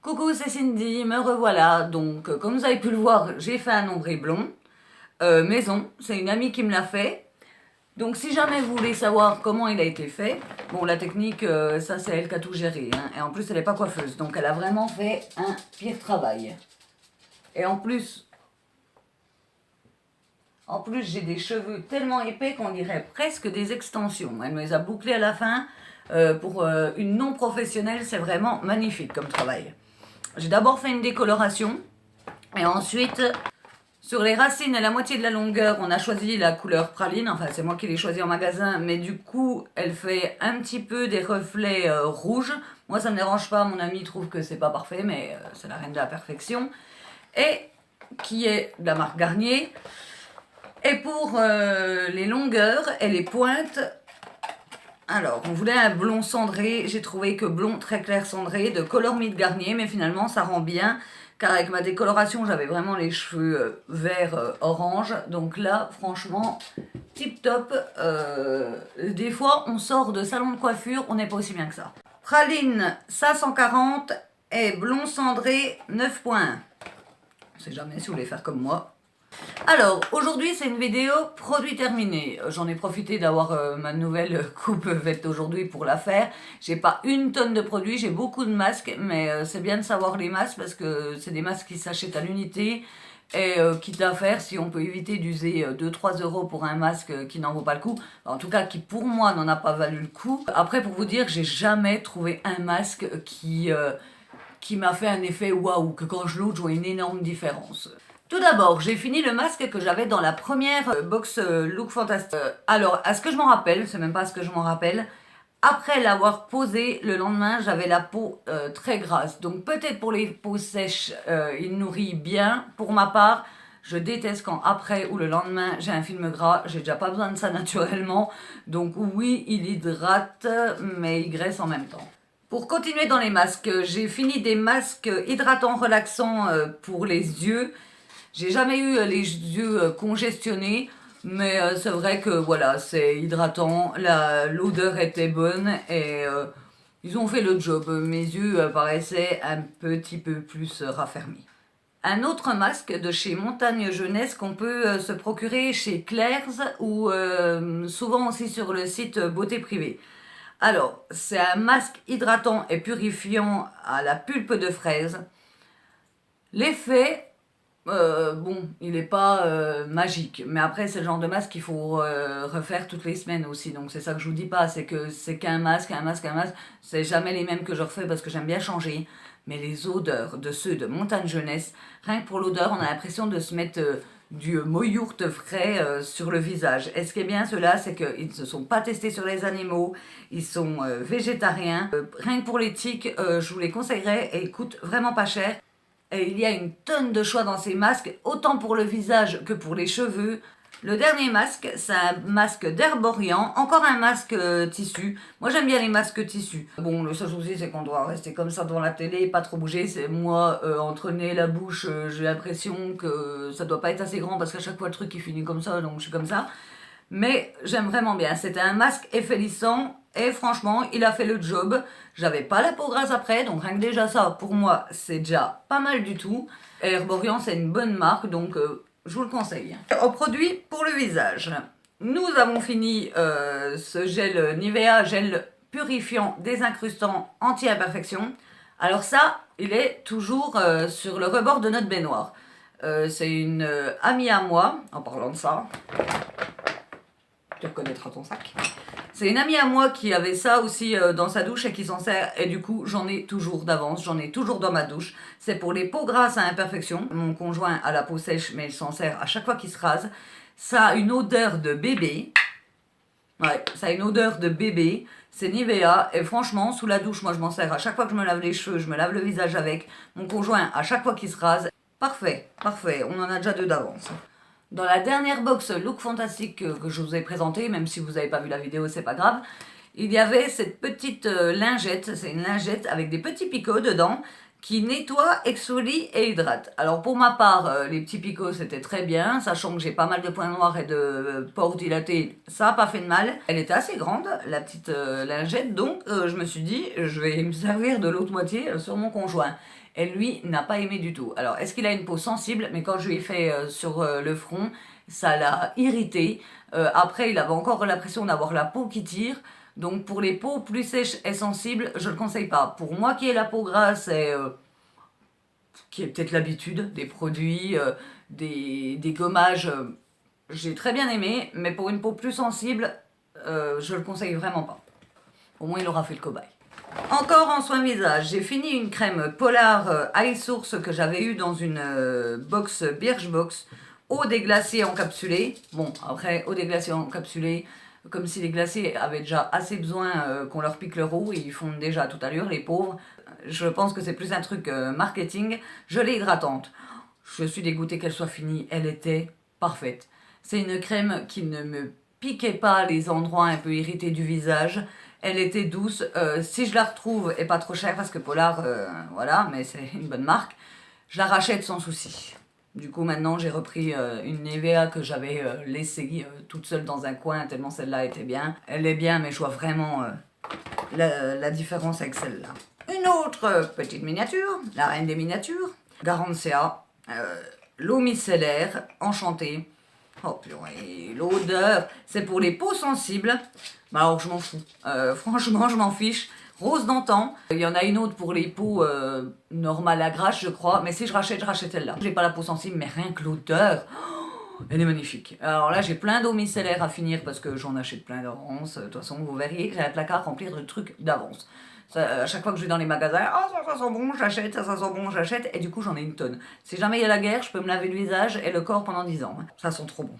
Coucou, c'est Cindy, me revoilà. Donc, comme vous avez pu le voir, j'ai fait un nombril blond, maison. C'est une amie qui me l'a fait. Donc, si jamais vous voulez savoir comment il a été fait, bon, la technique, ça c'est elle qui a tout géré. Hein. Et en plus, elle n'est pas coiffeuse. Donc, elle a vraiment fait un pire travail. Et en plus, j'ai des cheveux tellement épais qu'on dirait presque des extensions. Elle me les a bouclés à la fin. Pour une non professionnelle, c'est vraiment magnifique comme travail. J'ai d'abord fait une décoloration et ensuite sur les racines et la moitié de la longueur on a choisi la couleur praline, enfin c'est moi qui l'ai choisi en magasin, mais du coup elle fait un petit peu des reflets rouges. Moi ça me dérange pas, mon ami trouve que c'est pas parfait mais c'est la reine de la perfection, et qui est de la marque Garnier. Et pour les longueurs et les pointes, alors, on voulait un blond cendré, j'ai trouvé que blond très clair cendré de Color Me de Garnier, mais finalement ça rend bien, car avec ma décoloration j'avais vraiment les cheveux vert orange, donc là franchement tip top. Des fois on sort de salon de coiffure, on n'est pas aussi bien que ça. Praline 540 et blond cendré 9.1. On sait jamais si vous voulez faire comme moi. Alors, aujourd'hui, c'est une vidéo produit terminé. J'en ai profité d'avoir ma nouvelle coupe faite aujourd'hui pour la faire. J'ai pas une tonne de produits, j'ai beaucoup de masques, mais c'est bien de savoir les masques parce que c'est des masques qui s'achètent à l'unité. Et quitte à faire, si on peut éviter d'user 2-3 euros pour un masque qui n'en vaut pas le coup, en tout cas qui pour moi n'en a pas valu le coup. Après, pour vous dire, j'ai jamais trouvé un masque qui m'a fait un effet waouh, que quand je l'ouvre, je vois une énorme différence. Tout d'abord, j'ai fini le masque que j'avais dans la première box Look Fantastique. Alors, à ce que je m'en rappelle, c'est même pas à ce que je m'en rappelle, après l'avoir posé, le lendemain, j'avais la peau très grasse. Donc peut-être pour les peaux sèches, il nourrit bien. Pour ma part, je déteste quand après ou le lendemain, j'ai un film gras. J'ai déjà pas besoin de ça naturellement. Donc oui, il hydrate, mais il graisse en même temps. Pour continuer dans les masques, j'ai fini des masques hydratants relaxants pour les yeux. J'ai jamais eu les yeux congestionnés, mais c'est vrai que voilà, c'est hydratant, l'odeur était bonne et ils ont fait le job. Mes yeux paraissaient un petit peu plus raffermis. Un autre masque de chez Montagne Jeunesse qu'on peut se procurer chez Claire's ou souvent aussi sur le site Beauté Privée. Alors, c'est un masque hydratant et purifiant à la pulpe de fraise. L'effet, bon, il n'est pas magique, mais après c'est le genre de masque qu'il faut refaire toutes les semaines aussi, donc c'est ça que je vous dis pas, c'est que c'est qu'un masque, c'est jamais les mêmes que je refais parce que j'aime bien changer, mais les odeurs de ceux de Montagne Jeunesse, rien que pour l'odeur, on a l'impression de se mettre du moyourt frais sur le visage. Et ce qui est bien, ceux-là, c'est qu'ils ne se sont pas testés sur les animaux, ils sont végétariens. Rien que pour les tiques, je vous les conseillerais et ils coûtent vraiment pas cher. Et il y a une tonne de choix dans ces masques, autant pour le visage que pour les cheveux. Le dernier masque, c'est un masque d'Herborian, encore un masque tissu. Moi j'aime bien les masques tissus. Bon, le seul souci c'est qu'on doit rester comme ça devant la télé, pas trop bouger. C'est moi, entre nez et la bouche, j'ai l'impression que ça doit pas être assez grand parce qu'à chaque fois le truc il finit comme ça, donc je suis comme ça. Mais j'aime vraiment bien, c'était un masque effet lissant et franchement il a fait le job. J'avais pas la peau grasse après, donc rien que déjà ça pour moi c'est déjà pas mal du tout. Et Herborian c'est une bonne marque, donc je vous le conseille. Au produit pour le visage, nous avons fini ce gel Nivea, gel purifiant, désincrustant, anti-imperfection. Alors ça, il est toujours sur le rebord de notre baignoire. C'est une amie à moi, en parlant de ça, tu reconnaîtras ton sac. C'est une amie à moi qui avait ça aussi dans sa douche et qui s'en sert, et du coup j'en ai toujours d'avance, j'en ai toujours dans ma douche. C'est pour les peaux grasses à imperfection. Mon conjoint a la peau sèche mais il s'en sert à chaque fois qu'il se rase. Ça a une odeur de bébé. Ouais, ça a une odeur de bébé. C'est Nivea et franchement sous la douche moi je m'en sers à chaque fois que je me lave les cheveux, je me lave le visage avec. Mon conjoint à chaque fois qu'il se rase. Parfait, parfait, on en a déjà deux d'avance. Dans la dernière box Look Fantastique que je vous ai présentée, même si vous n'avez pas vu la vidéo, c'est pas grave, il y avait cette petite lingette, c'est une lingette avec des petits picots dedans, qui nettoie, exfolie et hydrate. Alors pour ma part, les petits picots c'était très bien, sachant que j'ai pas mal de points noirs et de pores dilatés, ça n'a pas fait de mal. Elle était assez grande, la petite lingette, donc je me suis dit, je vais me servir de l'autre moitié sur mon conjoint. Et lui n'a pas aimé du tout. Alors est-ce qu'il a une peau sensible? Mais quand je lui ai fait sur le front, ça l'a irrité. Après il avait encore l'impression d'avoir la peau qui tire. Donc pour les peaux plus sèches et sensibles, je ne le conseille pas. Pour moi qui ai la peau grasse et qui est peut-être l'habitude des produits, des gommages, j'ai très bien aimé, mais pour une peau plus sensible, je le conseille vraiment pas. Au moins il aura fait le cobaye. Encore en soin visage, j'ai fini une crème Polar Eye Source que j'avais eue dans une box Birchbox, eau des glaciers encapsulée. Bon, après, eau des glaciers encapsulée, comme si les glaciers avaient déjà assez besoin qu'on leur pique leur eau, et ils font déjà toute allure, les pauvres. Je pense que c'est plus un truc marketing. Gelée hydratante. Je suis dégoûtée qu'elle soit finie, elle était parfaite. C'est une crème qui ne me piquait pas les endroits un peu irrités du visage. Elle était douce. Si je la retrouve, et pas trop chère, parce que Polar, voilà, mais c'est une bonne marque, je la rachète sans souci. Du coup, maintenant, j'ai repris une Nivea que j'avais laissée toute seule dans un coin, tellement celle-là était bien. Elle est bien, mais je vois vraiment la différence avec celle-là. Une autre petite miniature, la reine des miniatures, Garancia, l'eau micellaire, enchantée. Oh purée, l'odeur, c'est pour les peaux sensibles. Bah alors je m'en fous, franchement je m'en fiche. Rose d'antan, il y en a une autre pour les peaux normales à grasse je crois, mais si je rachète celle-là. J'ai pas la peau sensible, mais rien que l'odeur, elle est magnifique. Alors là j'ai plein d'eau micellaire à finir parce que j'en achète plein d'avance. De toute façon vous verriez que j'ai un placard rempli de trucs d'avance. À chaque fois que je vais dans les magasins, oh ça sent bon, j'achète, ça sent bon, j'achète, et du coup j'en ai une tonne. Si jamais il y a la guerre, je peux me laver le visage et le corps pendant 10 ans. Ça sent trop bon.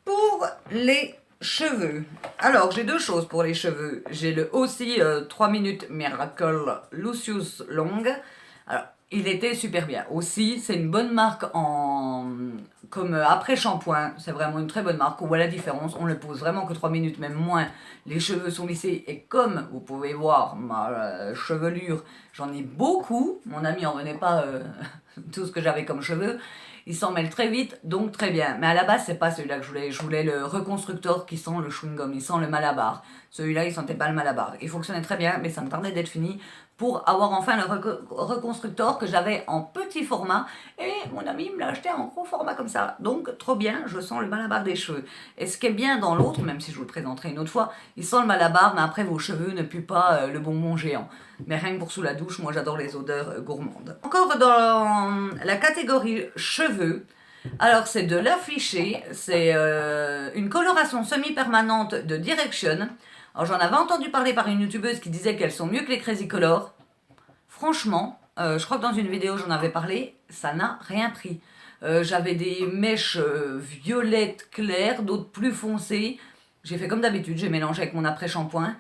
Pour les cheveux, alors j'ai deux choses pour les cheveux. J'ai le aussi 3 minutes Miracle Lucius Long. Alors il était super bien. Aussi c'est une bonne marque comme après shampoing. C'est vraiment une très bonne marque. On voit la différence. On le pose vraiment que 3 minutes, même moins. Les cheveux sont lissés et comme vous pouvez voir ma chevelure, j'en ai beaucoup. Mon ami en venait pas tout ce que j'avais comme cheveux. Il s'en mêle très vite, donc très bien. Mais à la base, c'est pas celui-là que je voulais. Je voulais le reconstructeur qui sent le chewing-gum, il sent le Malabar. Celui-là, il sentait pas le Malabar. Il fonctionnait très bien, mais ça me tardait d'être fini pour avoir enfin le reconstructeur que j'avais en petit format. Et mon ami me l'a acheté en gros format comme ça. Donc, trop bien, je sens le Malabar des cheveux. Et ce qui est bien dans l'autre, même si je vous le présenterai une autre fois, il sent le Malabar, mais après, vos cheveux ne puent pas le bonbon géant. Mais rien que pour sous la douche, moi j'adore les odeurs gourmandes. Encore dans la catégorie cheveux, alors c'est de l'affiché, c'est une coloration semi-permanente de Direction. Alors j'en avais entendu parler par une youtubeuse qui disait qu'elles sont mieux que les Crazy Color. Franchement, je crois que dans une vidéo j'en avais parlé, ça n'a rien pris. J'avais des mèches violettes claires, d'autres plus foncées. J'ai fait comme d'habitude, j'ai mélangé avec mon après-shampoing.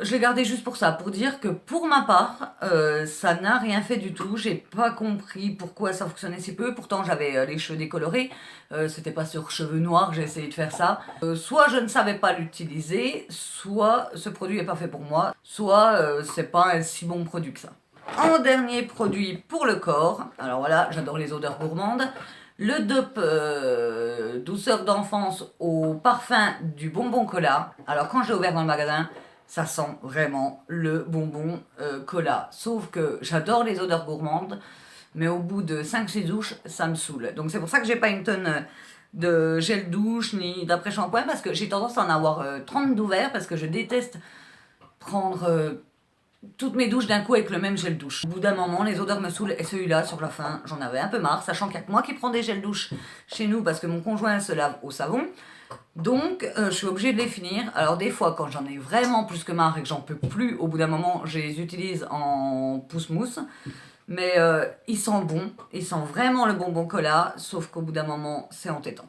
Je l'ai gardé juste pour ça, pour dire que pour ma part, ça n'a rien fait du tout. J'ai pas compris pourquoi ça fonctionnait si peu. Pourtant, j'avais les cheveux décolorés. C'était pas sur cheveux noirs que j'ai essayé de faire ça. Soit je ne savais pas l'utiliser, soit ce produit n'est pas fait pour moi, soit c'est pas un si bon produit que ça. En dernier produit pour le corps, alors voilà, j'adore les odeurs gourmandes. Le Dupe douceur d'enfance au parfum du bonbon cola. Alors quand je l'ai ouvert dans le magasin, ça sent vraiment le bonbon cola. Sauf que j'adore les odeurs gourmandes, mais au bout de 5-6 douches, ça me saoule. Donc c'est pour ça que j'ai pas une tonne de gel douche ni d'après-shampoing, parce que j'ai tendance à en avoir 30 d'ouvert, parce que je déteste prendre toutes mes douches d'un coup avec le même gel douche. Au bout d'un moment, les odeurs me saoulent, et celui-là, sur la fin, j'en avais un peu marre, sachant qu'il y a que moi qui prends des gels douche chez nous, parce que mon conjoint se lave au savon. Donc, je suis obligée de les finir. Alors, des fois, quand j'en ai vraiment plus que marre et que j'en peux plus, au bout d'un moment, je les utilise en pousse-mousse. Mais ils sentent bon, ils sentent vraiment le bonbon cola, sauf qu'au bout d'un moment, c'est entêtant.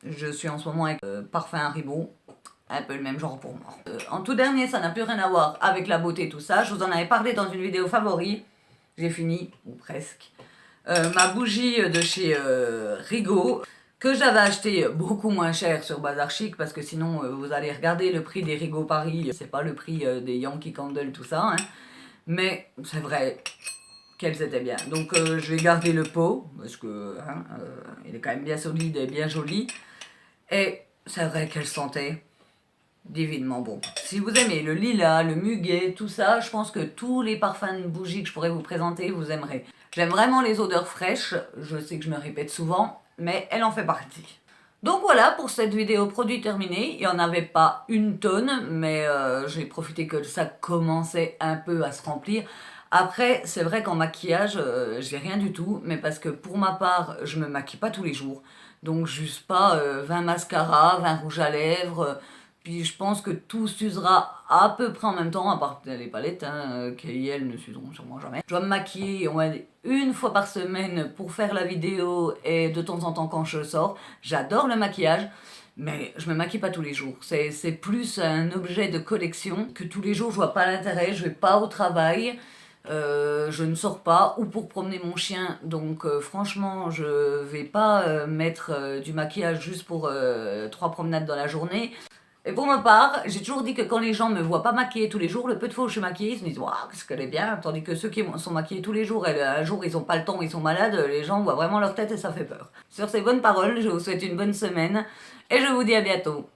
Je suis en ce moment avec Parfum Haribo, un peu le même genre pour moi. En tout dernier, ça n'a plus rien à voir avec la beauté et tout ça. Je vous en avais parlé dans une vidéo favori. J'ai fini, ou presque. Ma bougie de chez Rigaud, que j'avais acheté beaucoup moins cher sur Bazar Chic, parce que sinon vous allez regarder le prix des Rigaud Paris, c'est pas le prix des Yankee Candle, tout ça, hein. Mais c'est vrai, qu'elles étaient bien. Donc je vais garder le pot, parce que hein, il est quand même bien solide et bien joli. Et c'est vrai qu'elles sentaient divinement bon. Si vous aimez le lilas, le muguet, tout ça, je pense que tous les parfums de bougies que je pourrais vous présenter, vous aimerez. J'aime vraiment les odeurs fraîches, je sais que je me répète souvent, mais elle en fait partie. Donc voilà pour cette vidéo produit terminé. Il n'y en avait pas une tonne, mais j'ai profité que ça commençait un peu à se remplir. Après, c'est vrai qu'en maquillage, j'ai rien du tout, mais parce que pour ma part, je me maquille pas tous les jours. Donc juste pas 20 mascaras, 20 rouges à lèvres. Puis je pense que tout s'usera à peu près en même temps, à part les palettes, hein, qui elles ne s'useront sûrement jamais. Je dois me maquiller, on va dire, une fois par semaine pour faire la vidéo et de temps en temps quand je sors. J'adore le maquillage, mais je me maquille pas tous les jours. C'est plus un objet de collection que tous les jours je vois pas l'intérêt, je vais pas au travail. Je ne sors pas, ou pour promener mon chien, donc franchement je vais pas mettre du maquillage juste pour 3 promenades dans la journée. Et pour ma part, j'ai toujours dit que quand les gens me voient pas maquillée tous les jours, le peu de fois où je suis maquillée, ils se disent « Waouh, qu'est-ce qu'elle est bien !» Tandis que ceux qui sont maquillés tous les jours, et un jour ils ont pas le temps, ils sont malades, les gens voient vraiment leur tête et ça fait peur. Sur ces bonnes paroles, je vous souhaite une bonne semaine et je vous dis à bientôt.